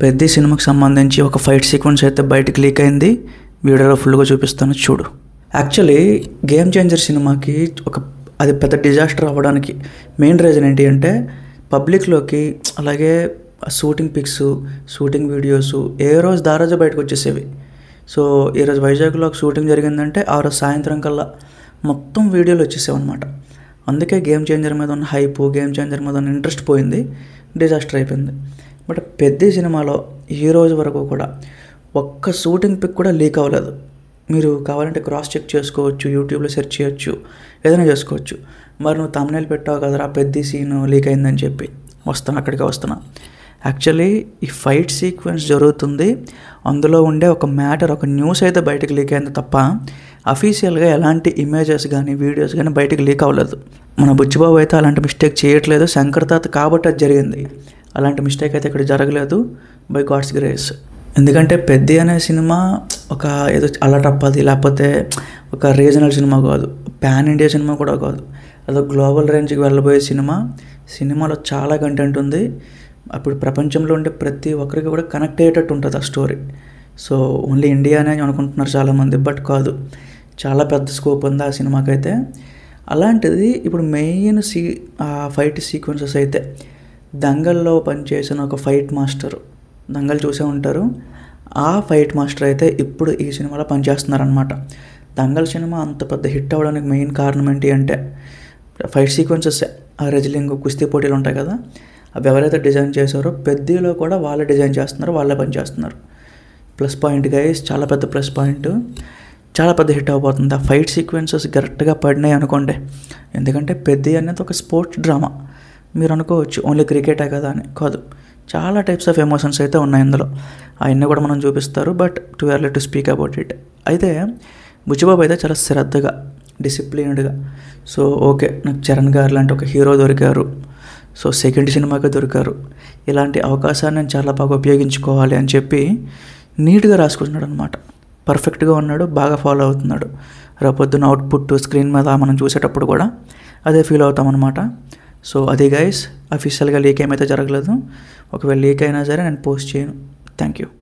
పెద్ద సినిమాకి సంబంధించి ఒక ఫైట్ సీక్వెన్స్ అయితే బయటకు లీక్ అయింది. వీడియోలో ఫుల్గా చూపిస్తాను చూడు. యాక్చువల్లీ గేమ్ చేంజర్ సినిమాకి అది పెద్ద డిజాస్టర్ అవ్వడానికి మెయిన్ రీజన్ ఏంటి అంటే పబ్లిక్లోకి అలాగే షూటింగ్ పిక్స్, షూటింగ్ వీడియోస్ ఏ రోజు దారోజు బయటకు వచ్చేసేవి. సో ఈరోజు వైజాగ్లో ఒక షూటింగ్ జరిగిందంటే ఆ రోజు సాయంత్రం కల్లా మొత్తం వీడియోలు వచ్చేసేవి అనమాట. అందుకే గేమ్ చేంజర్ మీద ఉన్న హైప్, గేమ్ చేంజర్ మీద ఉన్న ఇంట్రెస్ట్ పోయింది, డిజాస్టర్ అయిపోయింది. బట్ పెద్ద సినిమాలో ఈ రోజు వరకు కూడా ఒక్క షూటింగ్ పిక్ కూడా లీక్ అవ్వలేదు. మీరు కావాలంటే క్రాస్ చెక్ చేసుకోవచ్చు, యూట్యూబ్లో సెర్చ్ చేయొచ్చు, ఏదైనా చేసుకోవచ్చు. మరి నువ్వు థంబ్నెయిల్ పెట్టావు కదరా పెద్ద సీన్ లీక్ అయిందని చెప్పి. అక్కడికి వస్తున్నా. యాక్చువల్లీ ఈ ఫైట్ సీక్వెన్స్ జరుగుతుంది, అందులో ఉండే ఒక మ్యాటర్, ఒక న్యూస్ అయితే బయటకు లీక్ అయింది తప్ప అఫీషియల్గా ఎలాంటి ఇమేజెస్ కానీ వీడియోస్ కానీ బయటకు లీక్ అవ్వలేదు. మన బుచ్చిబాబు అయితే అలాంటి మిస్టేక్ చేయట్లేదు, శంకర్ తాత కాబట్టి అది జరిగింది. అలాంటి మిస్టేక్ అయితే ఇక్కడ జరగలేదు బై గాడ్స్ గ్రేస్. ఎందుకంటే పెద్ద అనే సినిమా ఒక ఏదో అల్లటప్పది లేకపోతే ఒక రీజనల్ సినిమా కాదు, పాన్ ఇండియా సినిమా కూడా కాదు, అదో గ్లోబల్ రేంజ్కి వెళ్ళబోయే సినిమా. సినిమాలో చాలా కంటెంట్ ఉంది. అప్పుడు ప్రపంచంలో ఉండే ప్రతి ఒక్కరికి కూడా కనెక్ట్ అయ్యేటట్టు ఉంటుంది ఆ స్టోరీ. సో ఓన్లీ ఇండియానే అనుకుంటున్నారు చాలామంది, బట్ కాదు, చాలా పెద్ద స్కోప్ ఉంది ఆ సినిమాకైతే. అలాంటిది ఇప్పుడు మెయిన్ ఫైట్ సీక్వెన్సెస్ అయితే దంగల్లో పనిచేసిన ఒక ఫైట్ మాస్టర్, దంగల్ చూసే ఉంటారు, ఆ ఫైట్ మాస్టర్ అయితే ఇప్పుడు ఈ సినిమాలో పనిచేస్తున్నారనమాట. దంగల్ సినిమా అంత పెద్ద హిట్ అవ్వడానికి మెయిన్ కారణం ఏంటి అంటే ఫైట్ సీక్వెన్సెస్. ఆ రెజ్లింగ్, కుస్తీ పోటీలు ఉంటాయి కదా, అవి ఎవరైతే డిజైన్ చేశారో పెద్దలో కూడా వాళ్ళే డిజైన్ చేస్తున్నారు, వాళ్ళే పనిచేస్తున్నారు. ప్లస్ పాయింట్ గైస్, చాలా పెద్ద ప్లస్ పాయింట్, చాలా పెద్ద హిట్ అవ్వబోతుంది. ఆ ఫైట్ సీక్వెన్సెస్ కరెక్ట్గా పడినాయి అనుకోండి. ఎందుకంటే పెద్ద అనేది ఒక స్పోర్ట్స్ డ్రామా. మీరు అనుకోవచ్చు ఓన్లీ క్రికెటే కదా అని, కాదు, చాలా టైప్స్ ఆఫ్ ఎమోషన్స్ అయితే ఉన్నాయి ఇందులో. అవన్నీ కూడా మనం చూపిస్తారు, but too early to speak about it. అయితే బుచ్చిబాబు అయితే చాలా శ్రద్ధగా, డిసిప్లిన్డ్గా, సో ఓకే నాకు చరణ్ గారు లాంటి ఒక హీరో దొరికారు, సో సెకండ్ సినిమాకే దొరికారు, ఇలాంటి అవకాశాన్ని నేను చాలా బాగా ఉపయోగించుకోవాలి అని చెప్పి నీట్గా రాసుకుంటున్నాడు అనమాట. పర్ఫెక్ట్గా ఉన్నాడు, బాగా ఫాలో అవుతున్నాడు. రేపొద్దున అవుట్పుట్ స్క్రీన్ మీద మనం చూసేటప్పుడు కూడా అదే ఫీల్ అవుతామన్నమాట. సో అది గైస్, అఫీషియల్గా లీక్ ఏమైతే జరగలేదు. ఒకవేళ లీక్ అయినా సరే నేను పోస్ట్ చేయను. Thank you.